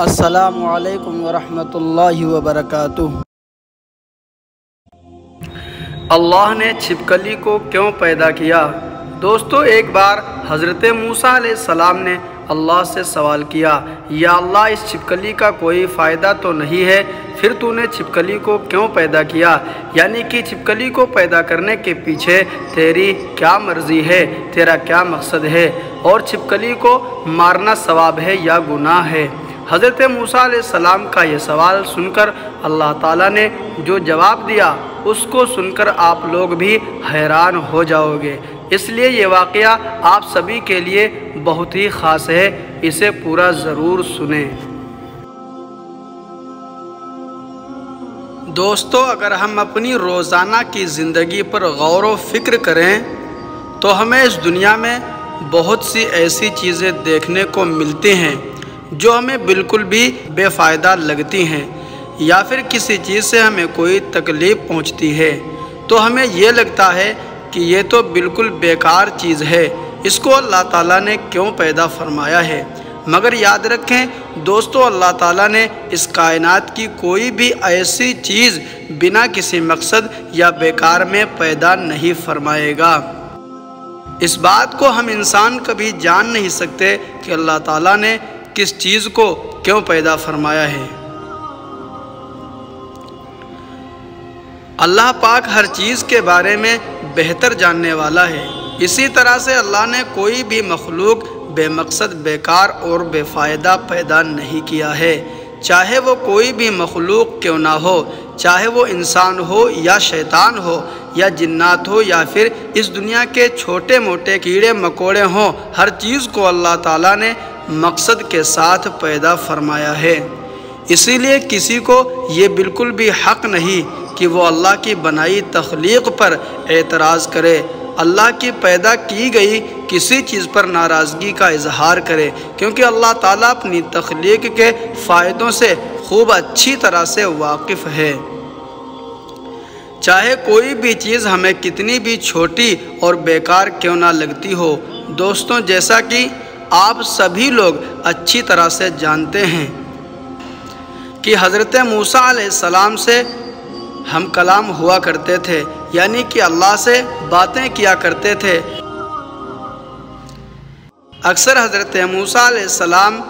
السلام علیکم ورحمۃ اللہ وبرکاتہ۔ اللہ نے چھپکلی کو کیوں پیدا کیا؟ دوستو، ایک بار حضرت موسیٰ علیہ السلام نے اللہ سے سوال کیا، یا اللہ، اس چھپکلی کا کوئی فائدہ تو نہیں ہے، پھر تو نے چھپکلی کو کیوں پیدا کیا؟ یعنی کہ چھپکلی کو پیدا کرنے کے پیچھے تیری کیا مرضی ہے، تیرا کیا مقصد ہے، اور چھپکلی کو مارنا ثواب ہے یا گناہ ہے؟ حضرت موسیٰ علیہ السلام کا یہ سوال سن کر اللہ تعالیٰ نے جو جواب دیا، اس کو سن کر آپ لوگ بھی حیران ہو جاؤ گے۔ اس لیے یہ واقعہ آپ سبھی کے لیے بہت ہی خاص ہے، اسے پورا ضرور سنیں۔ دوستو، اگر ہم اپنی روزانہ کی زندگی پر غور و فکر کریں تو ہمیں اس دنیا میں بہت سی ایسی چیزیں دیکھنے کو ملتی ہیں جو ہمیں بالکل بھی بے فائدہ لگتی ہیں، یا پھر کسی چیز سے ہمیں کوئی تکلیف پہنچتی ہے تو ہمیں یہ لگتا ہے کہ یہ تو بالکل بیکار چیز ہے، اس کو اللہ تعالیٰ نے کیوں پیدا فرمایا ہے؟ مگر یاد رکھیں دوستو، اللہ تعالیٰ نے اس کائنات کی کوئی بھی ایسی چیز بنا کسی مقصد یا بیکار میں پیدا نہیں فرمائے گا۔ اس بات کو ہم انسان کبھی جان نہیں سکتے کہ اللہ تعالیٰ نے کس چیز کو کیوں پیدا فرمایا ہے۔ اللہ پاک ہر چیز کے بارے میں بہتر جاننے والا ہے۔ اسی طرح سے اللہ نے کوئی بھی مخلوق بے مقصد، بیکار اور بے فائدہ پیدا نہیں کیا ہے، چاہے وہ کوئی بھی مخلوق کیوں نہ ہو، چاہے وہ انسان ہو یا شیطان ہو یا جنات ہو یا پھر اس دنیا کے چھوٹے موٹے کیڑے مکوڑے ہوں، ہر چیز کو اللہ تعالیٰ نے مقصد کے ساتھ پیدا فرمایا ہے۔ اسی لیے کسی کو یہ بالکل بھی حق نہیں کہ وہ اللہ کی بنائی تخلیق پر اعتراض کرے، اللہ کی پیدا کی گئی کسی چیز پر ناراضگی کا اظہار کرے، کیونکہ اللہ تعالیٰ اپنی تخلیق کے فائدوں سے خوب اچھی طرح سے واقف ہے۔ چاہے کوئی بھی چیز ہمیں کتنی بھی چھوٹی اور بیکار کیوں نہ لگتی ہو، دوستوں، جیسا کہ آپ سبھی لوگ اچھی طرح سے جانتے ہیں کہ حضرت موسیٰ علیہ السلام سے ہم کلام ہوا کرتے تھے، یعنی کہ اللہ سے باتیں کیا کرتے تھے۔ اکثر حضرت موسیٰ علیہ السلام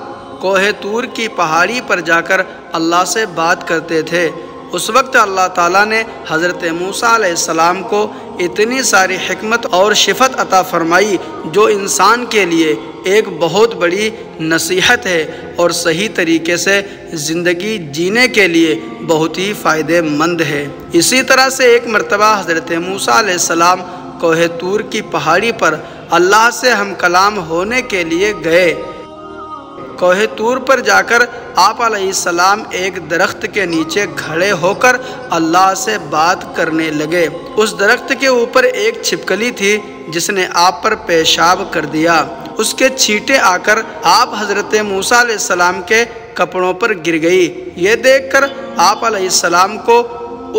کوہ طور کی پہاڑی پر جا کر اللہ سے بات کرتے تھے۔ اس وقت اللہ تعالیٰ نے حضرت موسیٰ علیہ السلام کو اتنی ساری حکمت اور شفت عطا فرمائی جو انسان کے لیے ایک بہت بڑی نصیحت ہے اور صحیح طریقے سے زندگی جینے کے لیے بہت ہی فائدہ مند ہے۔ اسی طرح سے ایک مرتبہ حضرت موسیٰ علیہ السلام کوہ طور کی پہاڑی پر اللہ سے ہم کلام ہونے کے لیے گئے۔ کوہ طور پر جا کر آپ علیہ السلام ایک درخت کے نیچے کھڑے ہو کر اللہ سے بات کرنے لگے۔ اس درخت کے اوپر ایک چھپکلی تھی جس نے آپ پر پیشاب کر دیا۔ اس کے چھینٹے آ کر آپ حضرت موسیٰ علیہ السلام کے کپڑوں پر گر گئی۔ یہ دیکھ کر آپ علیہ السلام کو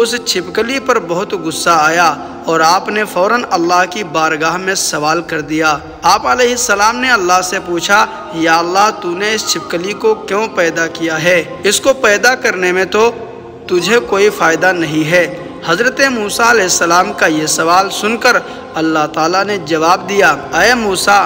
اس چھپکلی پر بہت غصہ آیا اور آپ نے فوراً اللہ کی بارگاہ میں سوال کر دیا۔ آپ علیہ السلام نے اللہ سے پوچھا، یا اللہ، تو نے اس چھپکلی کو کیوں پیدا کیا ہے؟ اس کو پیدا کرنے میں تو تجھے کوئی فائدہ نہیں ہے۔ حضرت موسیٰ علیہ السلام کا یہ سوال سن کر اللہ تعالیٰ نے جواب دیا، اے موسیٰ،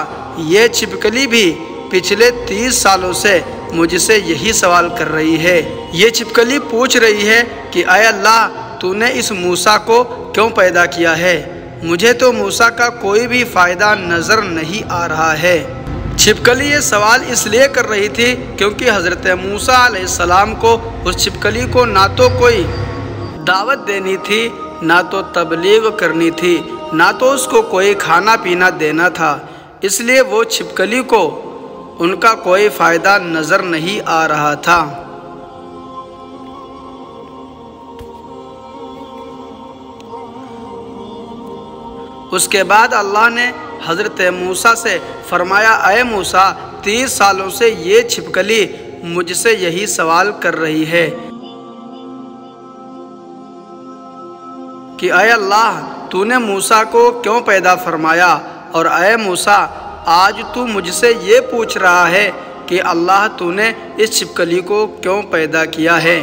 یہ چھپکلی بھی پچھلے 30 سالوں سے مجھ سے یہی سوال کر رہی ہے۔ یہ چھپکلی پوچھ رہی ہے کہ اے اللہ، تو نے اس موسیٰ کو کیوں پیدا کیا ہے؟ مجھے تو موسیٰ کا کوئی بھی فائدہ نظر نہیں آ رہا ہے۔ چھپکلی یہ سوال اس لیے کر رہی تھی کیونکہ حضرت موسیٰ علیہ السلام کو اس چھپکلی کو نہ تو کوئی دعوت دینی تھی، نہ تو تبلیغ کرنی تھی، نہ تو اس کو کوئی کھانا پینا دینا تھا، اس لیے وہ چھپکلی کو ان کا کوئی فائدہ نظر نہیں آ رہا تھا۔ اس کے بعد اللہ نے حضرت موسیٰ سے فرمایا، اے موسیٰ، 30 سالوں سے یہ چھپکلی مجھ سے یہی سوال کر رہی ہے کہ اے اللہ، تو نے موسیٰ کو کیوں پیدا فرمایا، اور اے موسیٰ، آج تو مجھ سے یہ پوچھ رہا ہے کہ اللہ تو نے اس چھپکلی کو کیوں پیدا کیا ہے؟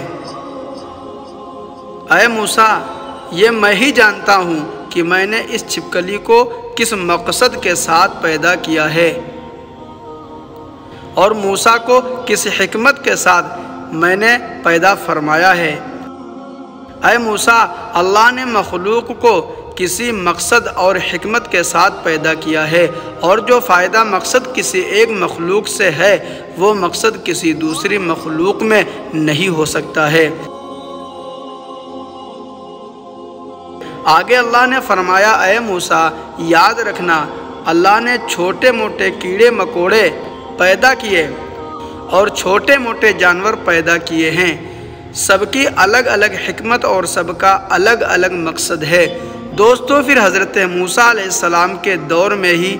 اے موسیٰ، یہ میں ہی جانتا ہوں کہ میں نے اس چھپکلی کو کس مقصد کے ساتھ پیدا کیا ہے اور موسیٰ کو کس حکمت کے ساتھ میں نے پیدا فرمایا ہے۔ اے موسیٰ، اللہ نے مخلوق کو کسی مقصد اور حکمت کے ساتھ پیدا کیا ہے، اور جو فائدہ مقصد کسی ایک مخلوق سے ہے وہ مقصد کسی دوسری مخلوق میں نہیں ہو سکتا ہے۔ آگے اللہ نے فرمایا، اے موسیٰ، یاد رکھنا اللہ نے چھوٹے موٹے کیڑے مکوڑے پیدا کیے اور چھوٹے موٹے جانور پیدا کیے ہیں، سب کی الگ الگ حکمت اور سب کا الگ الگ مقصد ہے۔ دوستو، پھر حضرت موسیٰ علیہ السلام کے دور میں ہی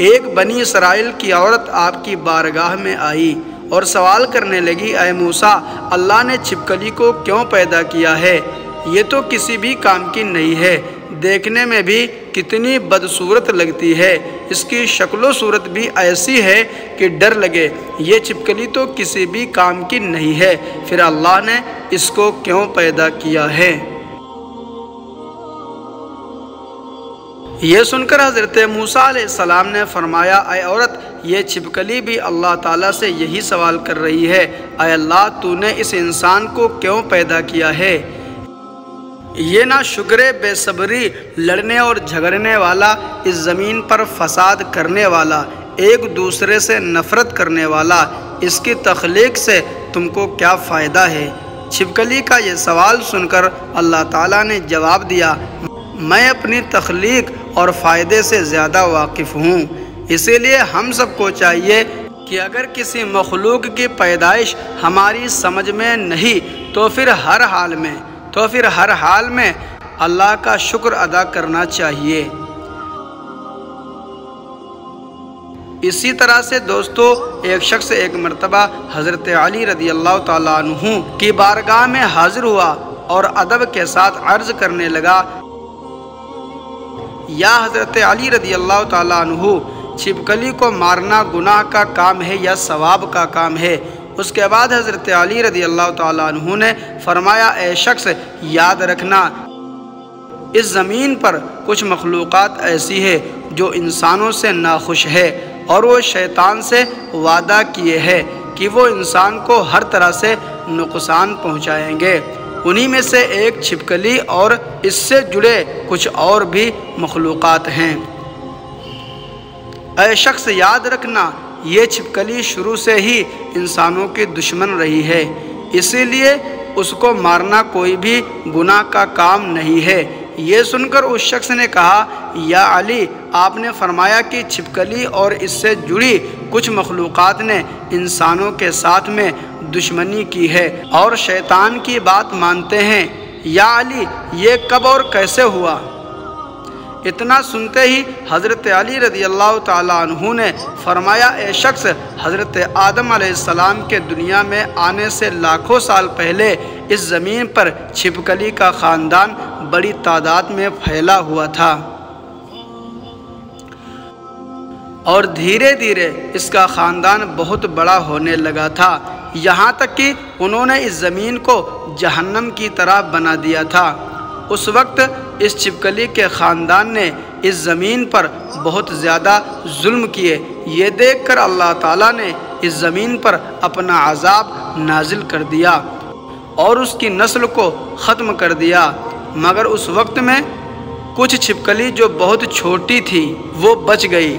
ایک بنی اسرائیل کی عورت آپ کی بارگاہ میں آئی اور سوال کرنے لگی، اے موسیٰ، اللہ نے چھپکلی کو کیوں پیدا کیا ہے؟ یہ تو کسی بھی کام کی نہیں ہے، دیکھنے میں بھی کتنی بدصورت لگتی ہے، اس کی شکل و صورت بھی ایسی ہے کہ ڈر لگے، یہ چھپکلی تو کسی بھی کام کی نہیں ہے، پھر اللہ نے اس کو کیوں پیدا کیا ہے؟ یہ سن کر حضرت موسیٰ علیہ السلام نے فرمایا، اے عورت، یہ چھپکلی بھی اللہ تعالیٰ سے یہی سوال کر رہی ہے، اے اللہ، تو نے اس انسان کو کیوں پیدا کیا ہے؟ یہ نہ شکر بے صبری، لڑنے اور جھگڑنے والا، اس زمین پر فساد کرنے والا، ایک دوسرے سے نفرت کرنے والا، اس کی تخلیق سے تم کو کیا فائدہ ہے؟ چھپکلی کا یہ سوال سن کر اللہ تعالیٰ نے جواب دیا، میں اپنی تخلیق اور فائدے سے زیادہ واقف ہوں، اسی لیے ہم سب کو چاہیے کہ اگر کسی مخلوق کی پیدائش ہماری سمجھ میں نہیں تو پھر ہر حال میں اللہ کا شکر ادا کرنا چاہیے۔ اسی طرح سے دوستو، ایک شخص ایک مرتبہ حضرت علی رضی اللہ تعالیٰ عنہ کی بارگاہ میں حاضر ہوا اور ادب کے ساتھ عرض کرنے لگا، یا حضرت علی رضی اللہ تعالیٰ عنہ، چھپکلی کو مارنا گناہ کا کام ہے یا ثواب کا کام ہے؟ اس کے بعد حضرت علی رضی اللہ تعالیٰ عنہ نے فرمایا، اے شخص، یاد رکھنا اس زمین پر کچھ مخلوقات ایسی ہے جو انسانوں سے ناخوش ہے، اور وہ شیطان سے وعدہ کیے ہے کہ وہ انسان کو ہر طرح سے نقصان پہنچائیں گے، انہی میں سے ایک چھپکلی اور اس سے جڑے کچھ اور بھی مخلوقات ہیں۔ اے شخص، یاد رکھنا یہ چھپکلی شروع سے ہی انسانوں کی دشمن رہی ہے، اسی لیے اس کو مارنا کوئی بھی گناہ کا کام نہیں ہے۔ یہ سن کر اس شخص نے کہا، یا علی، آپ نے فرمایا کہ چھپکلی اور اس سے جڑی کچھ مخلوقات نے انسانوں کے ساتھ میں دشمنی کی ہے اور شیطان کی بات مانتے ہیں، یا علی، یہ کب اور کیسے ہوا؟ اتنا سنتے ہی حضرت علی رضی اللہ تعالیٰ عنہ نے فرمایا، اے شخص، حضرت آدم علیہ السلام کے دنیا میں آنے سے لاکھوں سال پہلے اس زمین پر چھپکلی کا خاندان بڑی تعداد میں پھیلا ہوا تھا، اور دھیرے دھیرے اس کا خاندان بہت بڑا ہونے لگا تھا، یہاں تک کہ انہوں نے اس زمین کو جہنم کی طرح بنا دیا تھا۔ اس وقت اس چھپکلی کے خاندان نے اس زمین پر بہت زیادہ ظلم کیے، یہ دیکھ کر اللہ تعالیٰ نے اس زمین پر اپنا عذاب نازل کر دیا اور اس کی نسل کو ختم کر دیا، مگر اس وقت میں کچھ چھپکلی جو بہت چھوٹی تھی وہ بچ گئی،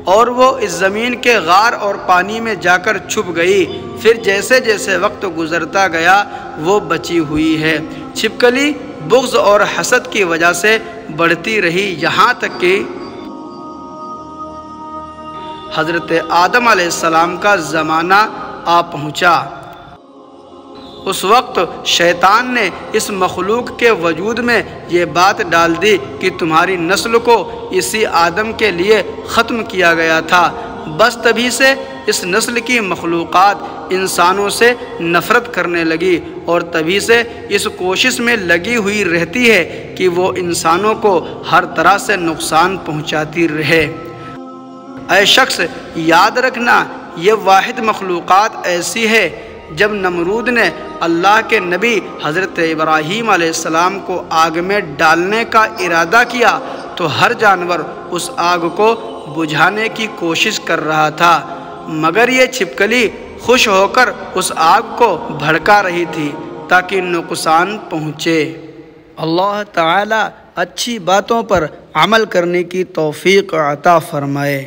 اور وہ اس زمین کے غار اور پانی میں جا کر چھپ گئی، پھر جیسے جیسے وقت گزرتا گیا وہ بچی ہوئی ہے۔ چھپکلی بغض اور حسد کی وجہ سے بڑھتی رہی، یہاں تک کہ حضرت آدم علیہ السلام کا زمانہ آ پہنچا۔ اس وقت شیطان نے اس مخلوق کے وجود میں یہ بات ڈال دی کہ تمہاری نسل کو اسی آدم کے لیے ختم کیا گیا تھا، بس تبھی سے اس نسل کی مخلوقات انسانوں سے نفرت کرنے لگی اور تبھی سے اس کوشش میں لگی ہوئی رہتی ہے کہ وہ انسانوں کو ہر طرح سے نقصان پہنچاتی رہے۔ اے شخص، یاد رکھنا یہ واحد مخلوقات ایسی ہے جب نمرود نے اللہ کے نبی حضرت ابراہیم علیہ السلام کو آگ میں ڈالنے کا ارادہ کیا تو ہر جانور اس آگ کو بجھانے کی کوشش کر رہا تھا، مگر یہ چھپکلی خوش ہو کر اس آگ کو بھڑکا رہی تھی تاکہ نقصان پہنچے۔ اللہ تعالی اچھی باتوں پر عمل کرنے کی توفیق عطا فرمائے۔